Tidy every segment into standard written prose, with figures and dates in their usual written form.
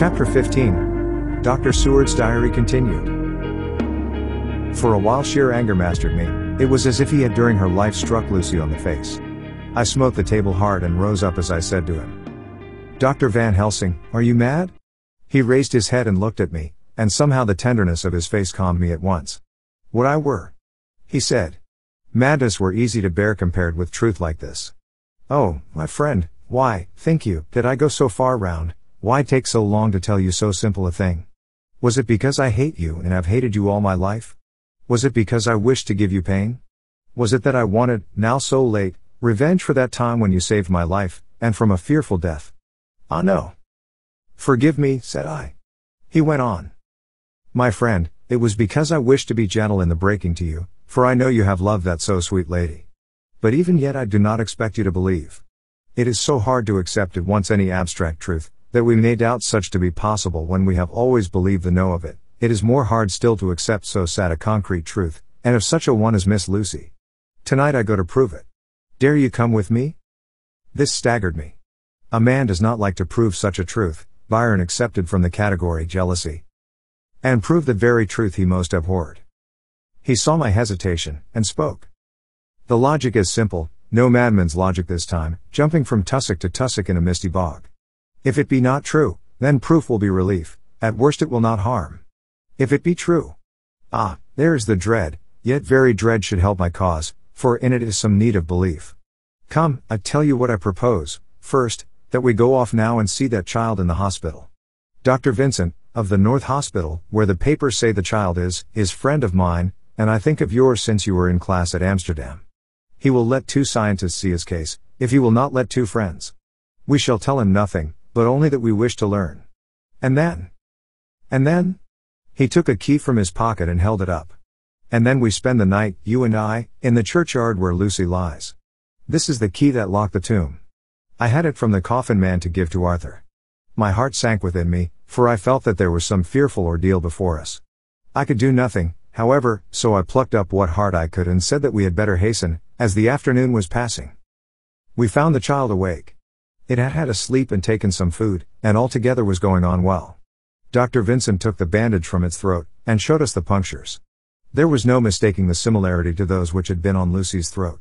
Chapter 15. Dr. Seward's diary continued. For a while sheer anger mastered me. It was as if he had during her life struck Lucy on the face. I smote the table hard and rose up as I said to him, "Dr. Van Helsing, are you mad?" He raised his head and looked at me, and somehow the tenderness of his face calmed me at once. "Would I were," he said. "Madness were easy to bear compared with truth like this." "Oh, my friend, why, think you, did I go so far round? Why take so long to tell you so simple a thing? Was it because I hate you and have hated you all my life? Was it because I wished to give you pain? Was it that I wanted, now so late, revenge for that time when you saved my life, and from a fearful death? Ah no. Forgive me, said I. He went on. My friend, it was because I wished to be gentle in the breaking to you, for I know you have loved that so sweet lady. But even yet I do not expect you to believe. It is so hard to accept at once any abstract truth, that we may doubt such to be possible when we have always believed the know of it. It is more hard still to accept so sad a concrete truth, and if such a one is Miss Lucy. Tonight I go to prove it. Dare you come with me? This staggered me. A man does not like to prove such a truth, Byron accepted from the category jealousy. And prove the very truth he most abhorred. He saw my hesitation, and spoke. The logic is simple, no madman's logic this time, jumping from tussock to tussock in a misty bog. If it be not true, then proof will be relief, at worst it will not harm. If it be true. Ah, there is the dread, yet very dread should help my cause, for in it is some need of belief. Come, I tell you what I propose, first, that we go off now and see that child in the hospital. Dr. Vincent, of the North Hospital, where the papers say the child is friend of mine, and I think of yours since you were in class at Amsterdam. He will let 2 scientists see his case, if he will not let 2 friends. We shall tell him nothing, but only that we wish to learn. And then? He took a key from his pocket and held it up. And then we spend the night, you and I, in the churchyard where Lucy lies. This is the key that locked the tomb. I had it from the coffin man to give to Arthur. My heart sank within me, for I felt that there was some fearful ordeal before us. I could do nothing, however, so I plucked up what heart I could and said that we had better hasten, as the afternoon was passing. We found the child awake. It had had a sleep and taken some food, and altogether was going on well. Dr. Vincent took the bandage from its throat, and showed us the punctures. There was no mistaking the similarity to those which had been on Lucy's throat.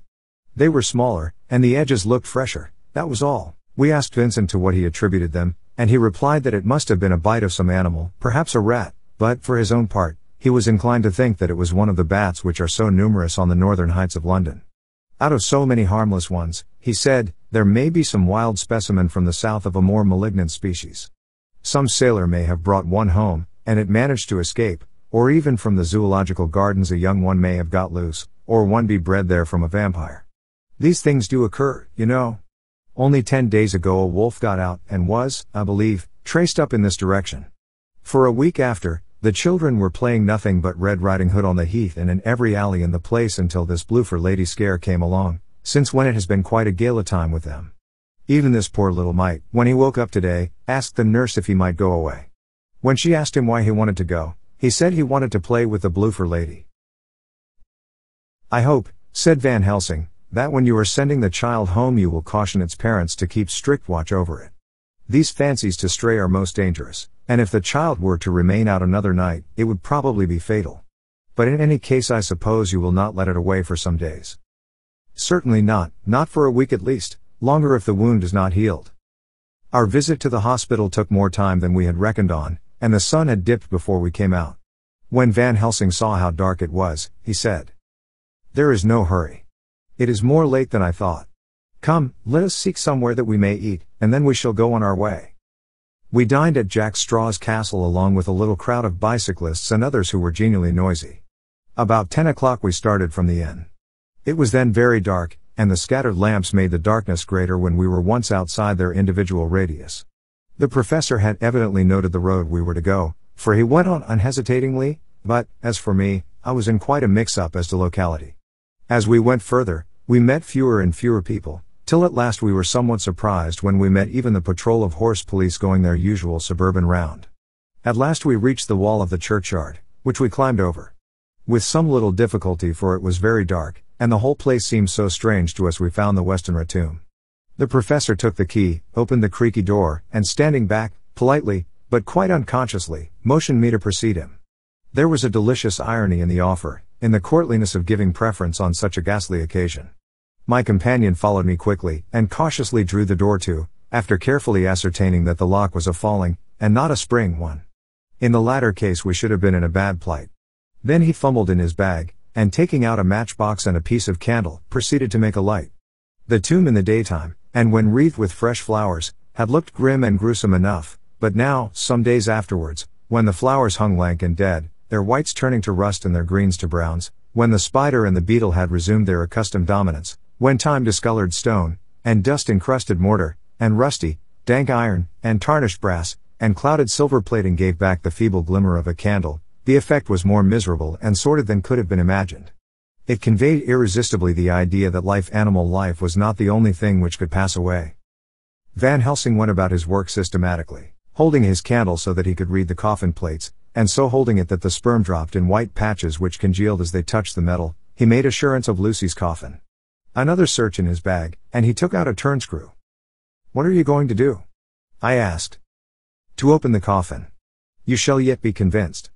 They were smaller, and the edges looked fresher, that was all. We asked Vincent to what he attributed them, and he replied that it must have been a bite of some animal, perhaps a rat, but, for his own part, he was inclined to think that it was one of the bats which are so numerous on the northern heights of London. Out of so many harmless ones, he said, there may be some wild specimen from the south of a more malignant species. Some sailor may have brought one home, and it managed to escape, or even from the zoological gardens a young one may have got loose, or one be bred there from a vampire. These things do occur, you know. Only 10 days ago a wolf got out and was, I believe, traced up in this direction. For a week after, the children were playing nothing but Red Riding Hood on the heath and in every alley in the place until this Bloofer lady scare came along, since when it has been quite a gala time with them. Even this poor little mite, when he woke up today, asked the nurse if he might go away. When she asked him why he wanted to go, he said he wanted to play with the Bloofer lady. I hope, said Van Helsing, that when you are sending the child home you will caution its parents to keep strict watch over it. These fancies to stray are most dangerous, and if the child were to remain out another night, it would probably be fatal. But in any case I suppose you will not let it away for some days. Certainly not for a week at least, longer if the wound is not healed. Our visit to the hospital took more time than we had reckoned on, and the sun had dipped before we came out. When Van Helsing saw how dark it was, he said, "There is no hurry. It is more late than I thought. Come, let us seek somewhere that we may eat, and then we shall go on our way." We dined at Jack Straw's castle along with a little crowd of bicyclists and others who were genially noisy. About 10 o'clock we started from the inn. It was then very dark, and the scattered lamps made the darkness greater when we were once outside their individual radius. The professor had evidently noted the road we were to go, for he went on unhesitatingly, but, as for me, I was in quite a mix-up as to locality. As we went further, we met fewer and fewer people, till at last we were somewhat surprised when we met even the patrol of horse police going their usual suburban round. At last we reached the wall of the churchyard, which we climbed over. With some little difficulty, for it was very dark, and the whole place seemed so strange to us, we found the Westenra tomb. The professor took the key, opened the creaky door, and standing back, politely, but quite unconsciously, motioned me to precede him. There was a delicious irony in the offer, in the courtliness of giving preference on such a ghastly occasion. My companion followed me quickly, and cautiously drew the door to, after carefully ascertaining that the lock was a falling, and not a spring one. In the latter case we should have been in a bad plight. Then he fumbled in his bag, and taking out a matchbox and a piece of candle, proceeded to make a light. The tomb in the daytime, and when wreathed with fresh flowers, had looked grim and gruesome enough, but now, some days afterwards, when the flowers hung lank and dead, their whites turning to rust and their greens to browns, when the spider and the beetle had resumed their accustomed dominance, when time discolored stone, and dust-encrusted mortar, and rusty, dank iron, and tarnished brass, and clouded silver plating gave back the feeble glimmer of a candle, the effect was more miserable and sordid than could have been imagined. It conveyed irresistibly the idea that animal life was not the only thing which could pass away. Van Helsing went about his work systematically, holding his candle so that he could read the coffin plates, and so holding it that the sperm dropped in white patches which congealed as they touched the metal. He made assurance of Lucy's coffin. Another search in his bag, and he took out a turnscrew. "What are you going to do?" I asked. "To open the coffin. You shall yet be convinced."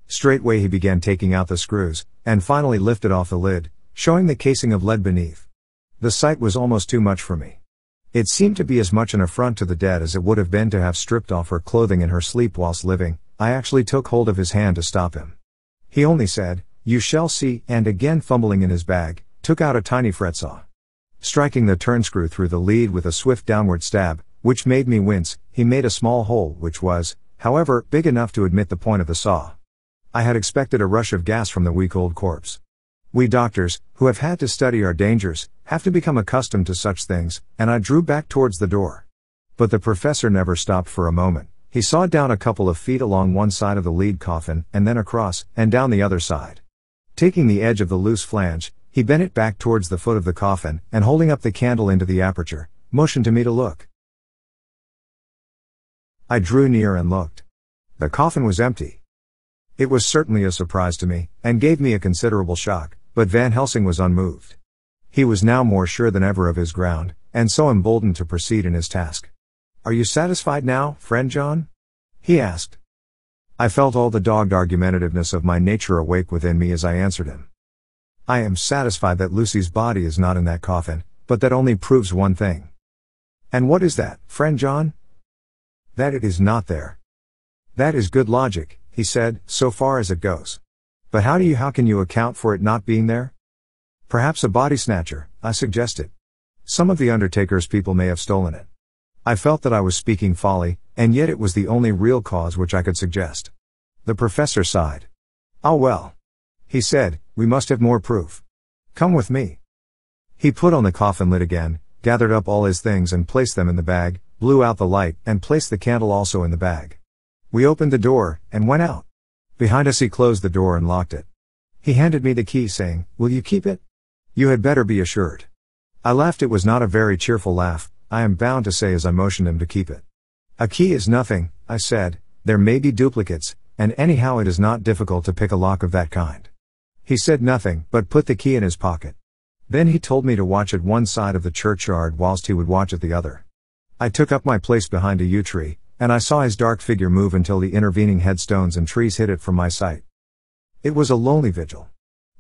Straightway he began taking out the screws, and finally lifted off the lid, showing the casing of lead beneath. The sight was almost too much for me. It seemed to be as much an affront to the dead as it would have been to have stripped off her clothing in her sleep whilst living. I actually took hold of his hand to stop him. He only said, "You shall see," and again fumbling in his bag, took out a tiny fret saw. Striking the turnscrew through the lead with a swift downward stab, which made me wince, he made a small hole which was, however, big enough to admit the point of the saw. I had expected a rush of gas from the weak old corpse. We doctors, who have had to study our dangers, have to become accustomed to such things, and I drew back towards the door. But the professor never stopped for a moment. He sawed down a couple of feet along one side of the lead coffin, and then across, and down the other side. Taking the edge of the loose flange, he bent it back towards the foot of the coffin, and holding up the candle into the aperture, motioned to me to look. I drew near and looked. The coffin was empty. It was certainly a surprise to me, and gave me a considerable shock, but Van Helsing was unmoved. He was now more sure than ever of his ground, and so emboldened to proceed in his task. "Are you satisfied now, friend John?" he asked. I felt all the dogged argumentativeness of my nature awake within me as I answered him. "I am satisfied that Lucy's body is not in that coffin, but that only proves one thing." "And what is that, friend John?" "That it is not there." "That is good logic," he said, "so far as it goes. But how can you account for it not being there?" "Perhaps a body snatcher," I suggested. "Some of the undertaker's people may have stolen it." I felt that I was speaking folly, and yet it was the only real cause which I could suggest. The professor sighed. "Ah well," he said, "we must have more proof. Come with me." He put on the coffin lid again, gathered up all his things and placed them in the bag, blew out the light, and placed the candle also in the bag. We opened the door, and went out. Behind us he closed the door and locked it. He handed me the key, saying, "Will you keep it? You had better be assured." I laughed. It was not a very cheerful laugh, I am bound to say, as I motioned him to keep it. "A key is nothing," I said. "There may be duplicates, and anyhow it is not difficult to pick a lock of that kind." He said nothing, but put the key in his pocket. Then he told me to watch at one side of the churchyard whilst he would watch at the other. I took up my place behind a yew tree, and I saw his dark figure move until the intervening headstones and trees hid it from my sight. It was a lonely vigil.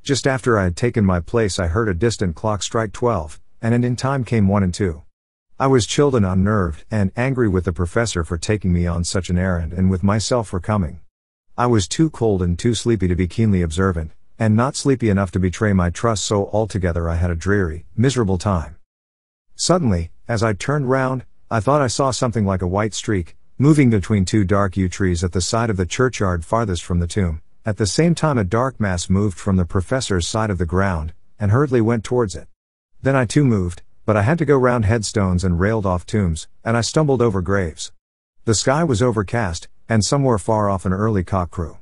Just after I had taken my place I heard a distant clock strike 12, and in time came 1 and 2. I was chilled and unnerved, and angry with the professor for taking me on such an errand and with myself for coming. I was too cold and too sleepy to be keenly observant, and not sleepy enough to betray my trust, so altogether I had a dreary, miserable time. Suddenly, as I turned round, I thought I saw something like a white streak, moving between two dark yew trees at the side of the churchyard farthest from the tomb. At the same time a dark mass moved from the professor's side of the ground, and hurriedly went towards it. Then I too moved, but I had to go round headstones and railed off tombs, and I stumbled over graves. The sky was overcast, and somewhere far off an early cock crew.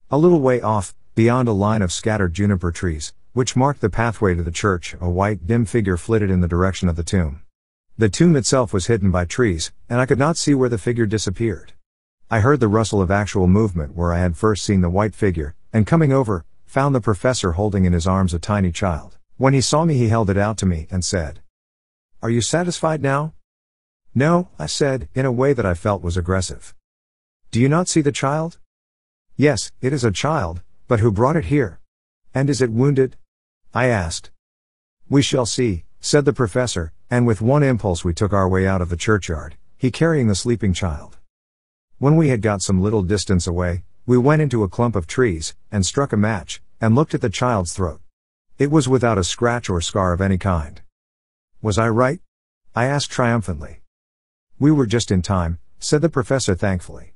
A little way off, beyond a line of scattered juniper trees, which marked the pathway to the church, a white dim figure flitted in the direction of the tomb. The tomb itself was hidden by trees, and I could not see where the figure disappeared. I heard the rustle of actual movement where I had first seen the white figure, and coming over, found the professor holding in his arms a tiny child. When he saw me he held it out to me and said, "Are you satisfied now?" "No," I said, in a way that I felt was aggressive. Do you not see the child? Yes, it is a child, but who brought it here? And is it wounded? I asked. We shall see, said the professor, and with one impulse we took our way out of the churchyard, he carrying the sleeping child. When we had got some little distance away, we went into a clump of trees, and struck a match, and looked at the child's throat. It was without a scratch or scar of any kind. Was I right? I asked triumphantly. We were just in time, said the professor thankfully.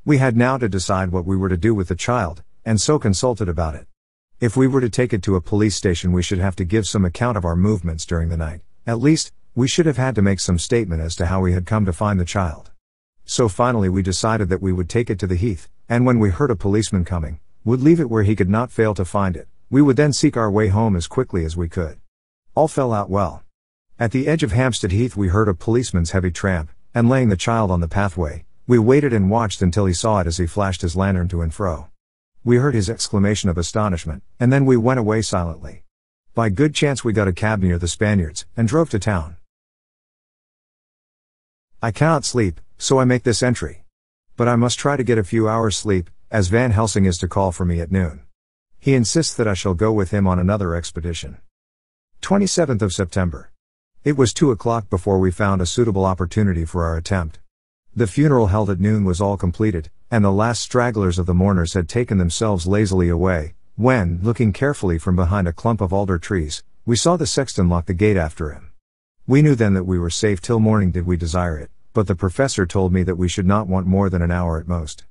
We had now to decide what we were to do with the child, and so consulted about it. If we were to take it to a police station, we should have to give some account of our movements during the night. At least, we should have had to make some statement as to how we had come to find the child. So finally we decided that we would take it to the heath, and when we heard a policeman coming, would leave it where he could not fail to find it. We would then seek our way home as quickly as we could. All fell out well. At the edge of Hampstead Heath we heard a policeman's heavy tramp, and laying the child on the pathway, we waited and watched until he saw it as he flashed his lantern to and fro. We heard his exclamation of astonishment, and then we went away silently. By good chance we got a cab near the Spaniards, and drove to town. I cannot sleep, so I make this entry. But I must try to get a few hours sleep, as Van Helsing is to call for me at noon. He insists that I shall go with him on another expedition. 27th of September. It was 2 o'clock before we found a suitable opportunity for our attempt. The funeral held at noon was all completed, and the last stragglers of the mourners had taken themselves lazily away, when, looking carefully from behind a clump of alder trees, we saw the sexton lock the gate after him. We knew then that we were safe till morning did we desire it, but the professor told me that we should not want more than an hour at most.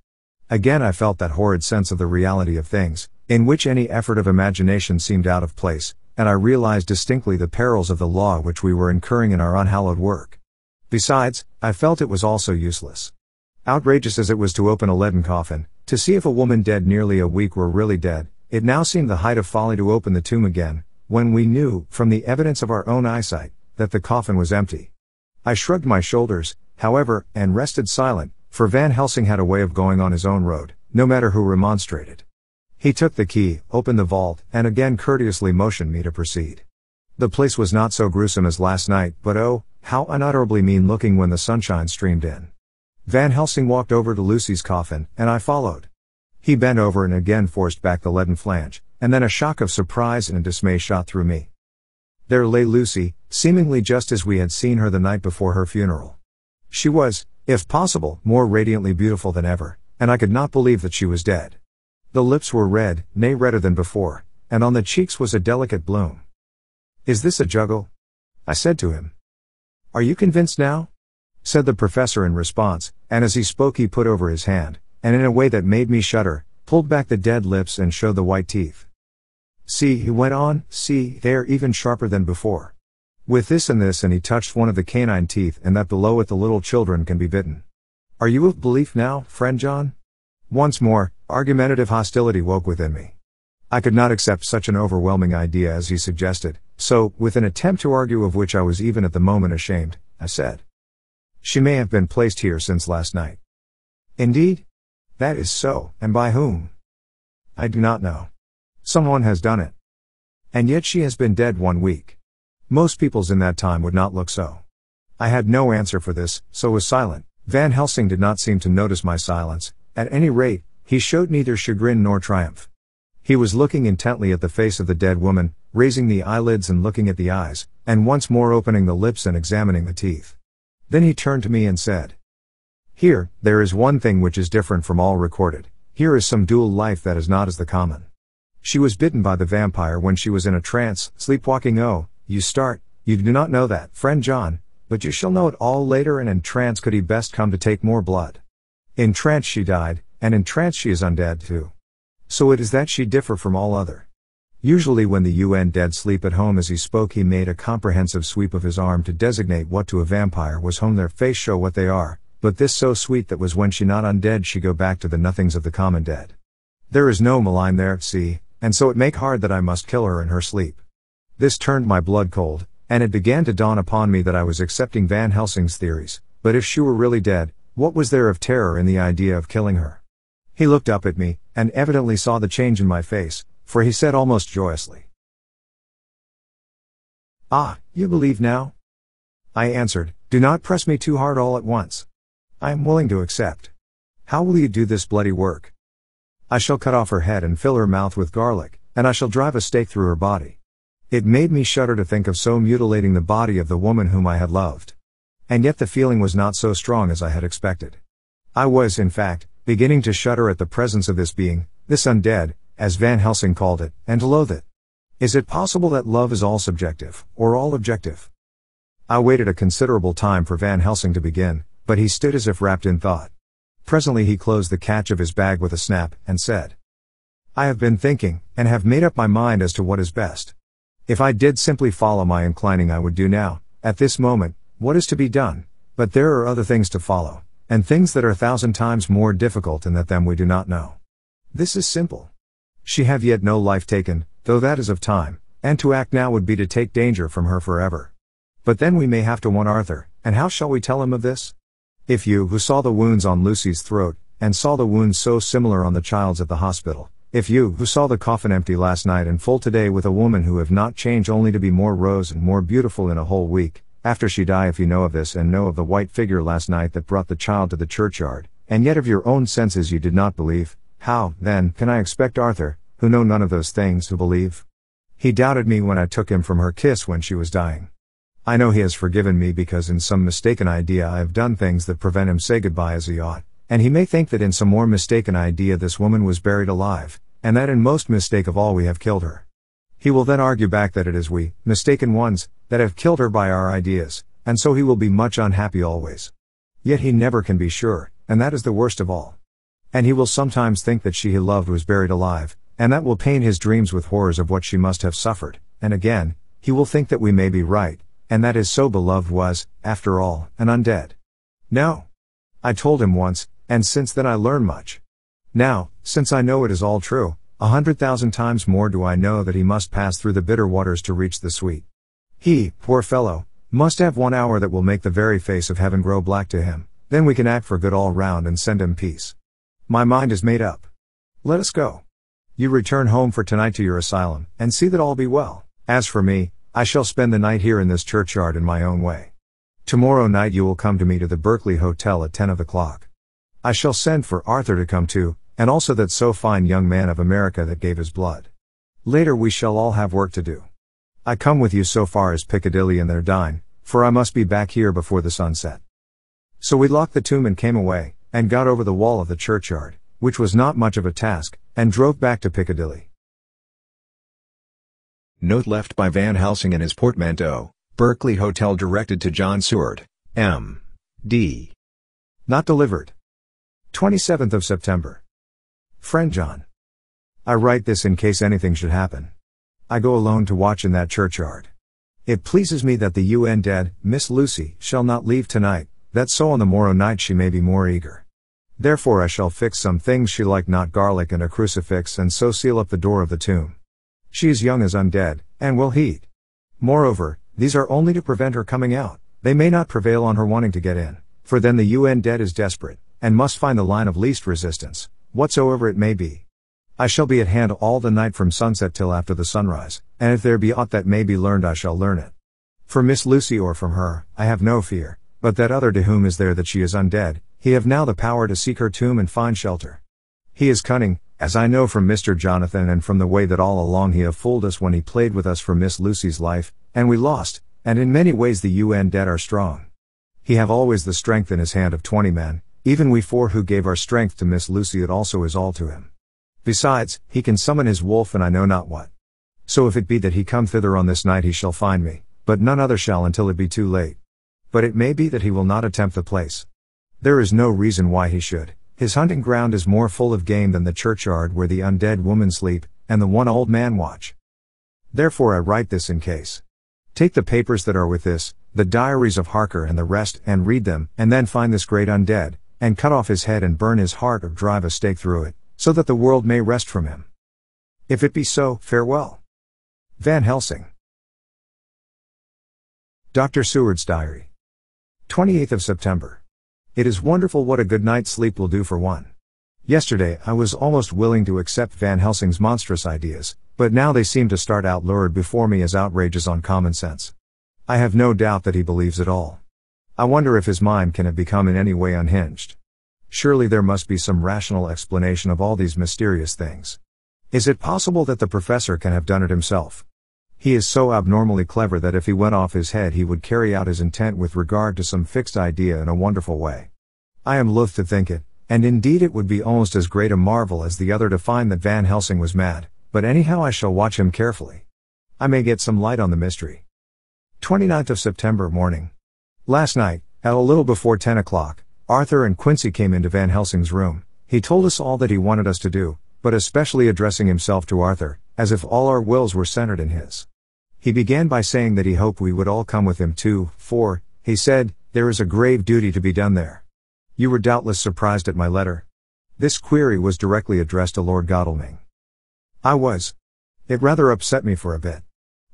Again I felt that horrid sense of the reality of things, in which any effort of imagination seemed out of place, and I realized distinctly the perils of the law which we were incurring in our unhallowed work. Besides, I felt it was also useless. Outrageous as it was to open a leaden coffin, to see if a woman dead nearly a week were really dead, it now seemed the height of folly to open the tomb again, when we knew, from the evidence of our own eyesight, that the coffin was empty. I shrugged my shoulders, however, and rested silent, for Van Helsing had a way of going on his own road, no matter who remonstrated. He took the key, opened the vault, and again courteously motioned me to proceed. The place was not so gruesome as last night, but oh, how unutterably mean-looking when the sunshine streamed in. Van Helsing walked over to Lucy's coffin, and I followed. He bent over and again forced back the leaden flange, and then a shock of surprise and dismay shot through me. There lay Lucy, seemingly just as we had seen her the night before her funeral. She was, if possible, more radiantly beautiful than ever, and I could not believe that she was dead. The lips were red, nay redder than before, and on the cheeks was a delicate bloom. Is this a juggle? I said to him. Are you convinced now? Said the professor in response, and as he spoke he put over his hand, and in a way that made me shudder, pulled back the dead lips and showed the white teeth. See, he went on, see, they are even sharper than before. With this, and he touched one of the canine teeth, and that below it the little children can be bitten. Are you of belief now, friend John? Once more, argumentative hostility woke within me. I could not accept such an overwhelming idea as he suggested, so, with an attempt to argue of which I was even at the moment ashamed, I said. She may have been placed here since last night. Indeed? That is so, and by whom? I do not know. Someone has done it. And yet she has been dead 1 week. Most peoples in that time would not look so. I had no answer for this, so was silent. Van Helsing did not seem to notice my silence. At any rate, he showed neither chagrin nor triumph. He was looking intently at the face of the dead woman, raising the eyelids and looking at the eyes, and once more opening the lips and examining the teeth. Then he turned to me and said, Here, there is one thing which is different from all recorded. Here is some dual life that is not as the common. She was bitten by the vampire when she was in a trance, sleepwalking. Oh, you start, you do not know that, friend John, but you shall know it all later. And in trance could he best come to take more blood. In trance she died, and in trance she is undead too. So it is that she differ from all other. Usually when the undead sleep at home. As he spoke he made a comprehensive sweep of his arm to designate what to a vampire was home. Their face show what they are, but this so sweet that was when she not undead she go back to the nothings of the common dead. There is no malign there, see, and so it make hard that I must kill her in her sleep. This turned my blood cold, and it began to dawn upon me that I was accepting Van Helsing's theories, but if she were really dead, what was there of terror in the idea of killing her? He looked up at me, and evidently saw the change in my face, for he said almost joyously, Ah, you believe now? I answered, Do not press me too hard all at once. I am willing to accept. How will you do this bloody work? I shall cut off her head and fill her mouth with garlic, and I shall drive a stake through her body. It made me shudder to think of so mutilating the body of the woman whom I had loved. And yet the feeling was not so strong as I had expected. I was, in fact, beginning to shudder at the presence of this being, this undead, as Van Helsing called it, and to loathe it. Is it possible that love is all subjective, or all objective? I waited a considerable time for Van Helsing to begin, but he stood as if wrapped in thought. Presently he closed the catch of his bag with a snap, and said, I have been thinking, and have made up my mind as to what is best. If I did simply follow my inclining, I would do now, at this moment, what is to be done, but there are other things to follow, and things that are 1,000 times more difficult, and that them we do not know. This is simple. She have yet no life taken, though that is of time, and to act now would be to take danger from her forever. But then we may have to want Arthur, and how shall we tell him of this? If you, who saw the wounds on Lucy's throat, and saw the wounds so similar on the child's at the hospital, if you, who saw the coffin empty last night and full today with a woman who have not changed only to be more rose and more beautiful in a whole week, after she die, if you know of this and know of the white figure last night that brought the child to the churchyard, and yet of your own senses you did not believe, how, then, can I expect Arthur, who know none of those things, to believe? He doubted me when I took him from her kiss when she was dying. I know he has forgiven me because in some mistaken idea I have done things that prevent him say goodbye as he ought, and he may think that in some more mistaken idea this woman was buried alive, and that in most mistake of all we have killed her. He will then argue back that it is we, mistaken ones, that have killed her by our ideas, and so he will be much unhappy always. Yet he never can be sure, and that is the worst of all. And he will sometimes think that she he loved was buried alive, and that will paint his dreams with horrors of what she must have suffered, and again, he will think that we may be right, and that his so beloved was, after all, an undead. No. I told him once, and since then I learn much. Now, since I know it is all true, 100,000 times more do I know that he must pass through the bitter waters to reach the sweet. He, poor fellow, must have 1 hour that will make the very face of heaven grow black to him, then we can act for good all round and send him peace. My mind is made up. Let us go. You return home for tonight to your asylum, and see that all be well. As for me, I shall spend the night here in this churchyard in my own way. Tomorrow night you will come to me to the Berkeley Hotel at 10 of the clock. I shall send for Arthur to come too, and also that so fine young man of America that gave his blood. Later we shall all have work to do. I come with you so far as Piccadilly and there dine, for I must be back here before the sunset. So we locked the tomb and came away, and got over the wall of the churchyard, which was not much of a task, and drove back to Piccadilly. Note left by Van Helsing in his portmanteau, Berkeley Hotel directed to John Seward, M.D. Not delivered. 27th of September. Friend John. I write this in case anything should happen. I go alone to watch in that churchyard. It pleases me that the undead, Miss Lucy, shall not leave tonight, that so on the morrow night she may be more eager. Therefore I shall fix some things she like, not garlic and a crucifix, and so seal up the door of the tomb. She is young as undead, and will heed. Moreover, these are only to prevent her coming out, they may not prevail on her wanting to get in, for then the undead is desperate, and must find the line of least resistance, whatsoever it may be. I shall be at hand all the night from sunset till after the sunrise, and if there be aught that may be learned I shall learn it. For Miss Lucy or from her, I have no fear, but that other to whom is there that she is undead, he have now the power to seek her tomb and find shelter. He is cunning, as I know from Mr. Jonathan and from the way that all along he have fooled us when he played with us for Miss Lucy's life, and we lost, and in many ways the undead are strong. He have always the strength in his hand of 20 men, even we 4 who gave our strength to Miss Lucy, it also is all to him. Besides, he can summon his wolf and I know not what. So if it be that he come thither on this night he shall find me, but none other shall until it be too late. But it may be that he will not attempt the place. There is no reason why he should. His hunting ground is more full of game than the churchyard where the undead women sleep, and the one old man watch. Therefore I write this in case. Take the papers that are with this, the diaries of Harker and the rest, and read them, and then find this great undead, and cut off his head and burn his heart or drive a stake through it, so that the world may rest from him. If it be so, farewell. Van Helsing. Dr. Seward's Diary. 28th of September. It is wonderful what a good night's sleep will do for one. Yesterday I was almost willing to accept Van Helsing's monstrous ideas, but now they seem to start out lurid before me as outrages on common sense. I have no doubt that he believes it all. I wonder if his mind can have become in any way unhinged. Surely there must be some rational explanation of all these mysterious things. Is it possible that the professor can have done it himself? He is so abnormally clever that if he went off his head he would carry out his intent with regard to some fixed idea in a wonderful way. I am loath to think it, and indeed it would be almost as great a marvel as the other to find that Van Helsing was mad, but anyhow I shall watch him carefully. I may get some light on the mystery. 29th of September morning. Last night, at a little before 10 o'clock, Arthur and Quincy came into Van Helsing's room. He told us all that he wanted us to do, but especially addressing himself to Arthur, as if all our wills were centered in his. He began by saying that he hoped we would all come with him too, for, he said, there is a grave duty to be done there. You were doubtless surprised at my letter. This query was directly addressed to Lord Godalming. I was. It rather upset me for a bit.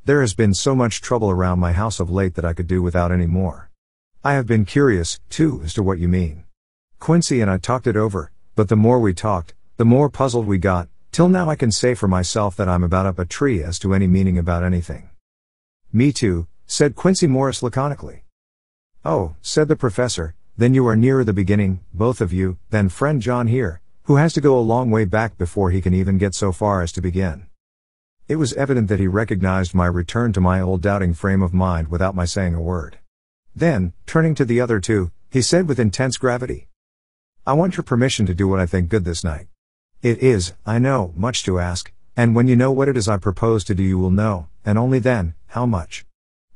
There has been so much trouble around my house of late that I could do without any more. I have been curious, too, as to what you mean. Quincy and I talked it over, but the more we talked, the more puzzled we got, till now I can say for myself that I'm about up a tree as to any meaning about anything. Me too, said Quincy Morris laconically. Oh, said the professor, then you are nearer the beginning, both of you, than friend John here, who has to go a long way back before he can even get so far as to begin. It was evident that he recognized my return to my old doubting frame of mind without my saying a word. Then, turning to the other two, he said with intense gravity, I want your permission to do what I think good this night. It is, I know, much to ask, and when you know what it is I propose to do you will know, and only then, how much.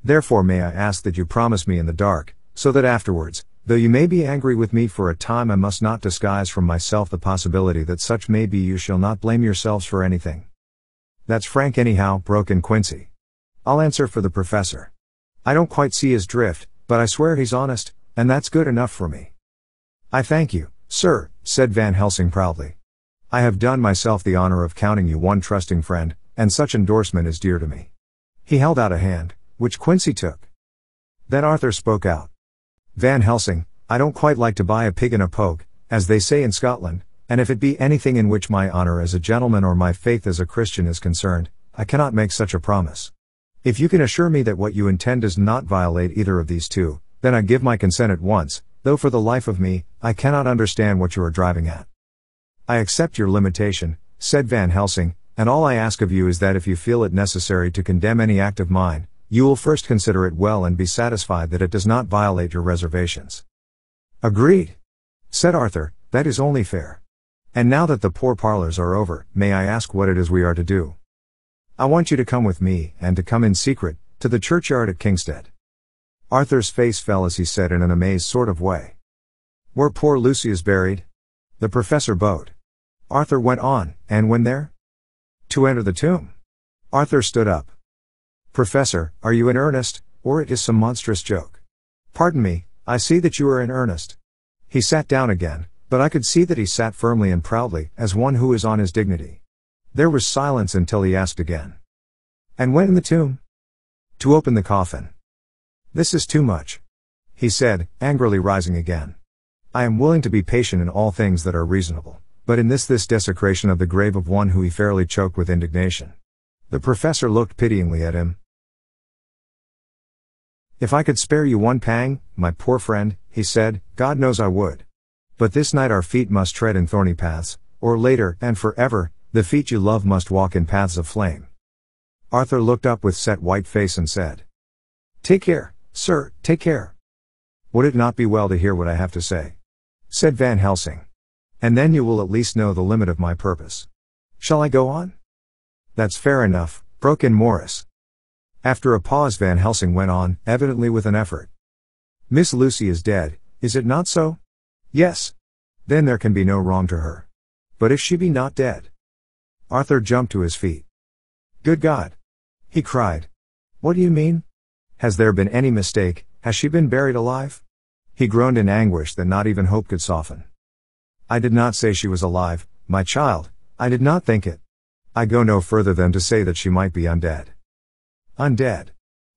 Therefore may I ask that you promise me in the dark, so that afterwards, though you may be angry with me for a time I must not disguise from myself the possibility that such may be you shall not blame yourselves for anything. That's frank anyhow, broke in Quincy. I'll answer for the professor. I don't quite see his drift, but I swear he's honest, and that's good enough for me. I thank you, sir, said Van Helsing proudly. I have done myself the honor of counting you one trusting friend, and such endorsement is dear to me. He held out a hand, which Quincy took. Then Arthur spoke out. Van Helsing, I don't quite like to buy a pig in a poke, as they say in Scotland, and if it be anything in which my honor as a gentleman or my faith as a Christian is concerned, I cannot make such a promise. If you can assure me that what you intend does not violate either of these two, then I give my consent at once, though for the life of me, I cannot understand what you are driving at. I accept your limitation, said Van Helsing, and all I ask of you is that if you feel it necessary to condemn any act of mine, you will first consider it well and be satisfied that it does not violate your reservations. Agreed, said Arthur, that is only fair. And now that the poor parlors are over, may I ask what it is we are to do? I want you to come with me, and to come in secret, to the churchyard at Kingstead. Arthur's face fell as he said in an amazed sort of way. Where poor Lucy is buried? The professor bowed. Arthur went on, and when there? To enter the tomb. Arthur stood up. Professor, are you in earnest, or it is some monstrous joke? Pardon me, I see that you are in earnest. He sat down again, but I could see that he sat firmly and proudly, as one who is on his dignity. There was silence until he asked again. And when in the tomb? To open the coffin. This is too much, he said, angrily rising again. I am willing to be patient in all things that are reasonable, but in this desecration of the grave of one who he fairly choked with indignation. The professor looked pityingly at him. If I could spare you one pang, my poor friend, he said, God knows I would. But this night our feet must tread in thorny paths, or later, and forever, the feet you love must walk in paths of flame. Arthur looked up with set white face and said, Take care, sir, take care. Would it not be well to hear what I have to say? Said Van Helsing. And then you will at least know the limit of my purpose. Shall I go on? That's fair enough, broke in Morris. After a pause Van Helsing went on, evidently with an effort. Miss Lucy is dead, is it not so? Yes. Then there can be no wrong to her. But if she be not dead? Arthur jumped to his feet. Good God! He cried. What do you mean? Has there been any mistake, has she been buried alive? He groaned in anguish that not even hope could soften. I did not say she was alive, my child, I did not think it. I go no further than to say that she might be undead. Undead?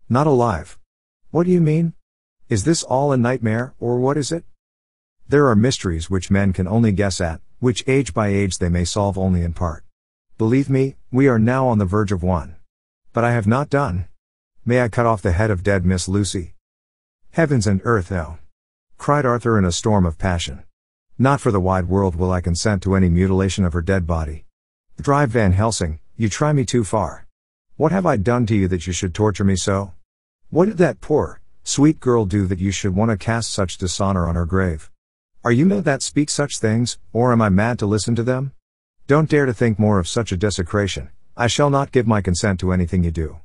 Not alive? What do you mean? Is this all a nightmare, or what is it? There are mysteries which men can only guess at, which age by age they may solve only in part. Believe me, we are now on the verge of one. But I have not done. May I cut off the head of dead Miss Lucy? Heavens and earth, no! Cried Arthur in a storm of passion. Not for the wide world will I consent to any mutilation of her dead body. Drive Van Helsing, you try me too far. What have I done to you that you should torture me so? What did that poor, sweet girl do that you should want to cast such dishonor on her grave? Are you mad that speak such things, or am I mad to listen to them? Don't dare to think more of such a desecration. I shall not give my consent to anything you do.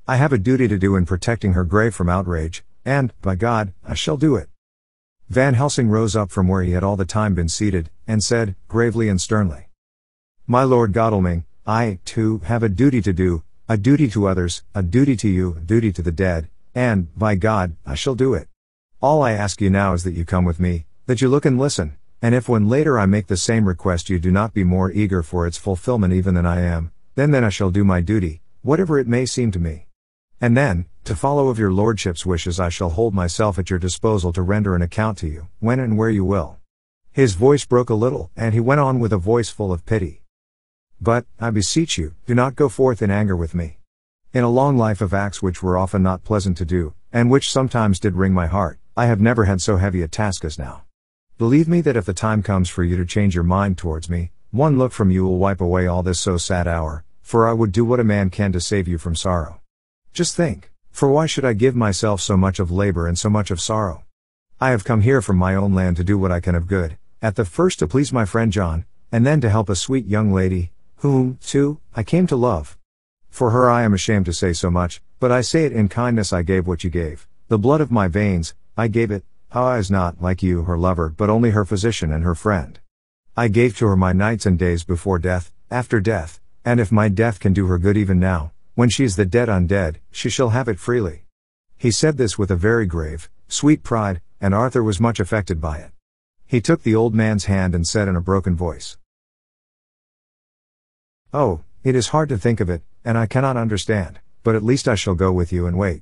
I have a duty to do in protecting her grave from outrage, and, by God, I shall do it. Van Helsing rose up from where he had all the time been seated, and said, gravely and sternly, My Lord Godalming, I, too, have a duty to do, a duty to others, a duty to you, a duty to the dead, and, by God, I shall do it. All I ask you now is that you come with me, that you look and listen, and if when later I make the same request you do not be more eager for its fulfillment even than I am, then I shall do my duty, whatever it may seem to me. And then, to follow of your lordship's wishes I shall hold myself at your disposal to render an account to you, when and where you will. His voice broke a little, and he went on with a voice full of pity. But, I beseech you, do not go forth in anger with me. In a long life of acts which were often not pleasant to do, and which sometimes did wring my heart, I have never had so heavy a task as now. Believe me that if the time comes for you to change your mind towards me, one look from you will wipe away all this so sad hour, for I would do what a man can to save you from sorrow. Just think, for why should I give myself so much of labor and so much of sorrow? I have come here from my own land to do what I can of good, at the first to please my friend John, and then to help a sweet young lady, whom, too, I came to love. For her I am ashamed to say so much, but I say it in kindness I gave what you gave, the blood of my veins, I gave it, I was not, like you, her lover but only her physician and her friend. I gave to her my nights and days before death, after death, and if my death can do her good even now, when she is the dead undead, she shall have it freely. He said this with a very grave, sweet pride, and Arthur was much affected by it. He took the old man's hand and said in a broken voice, Oh, it is hard to think of it, and I cannot understand, but at least I shall go with you and wait.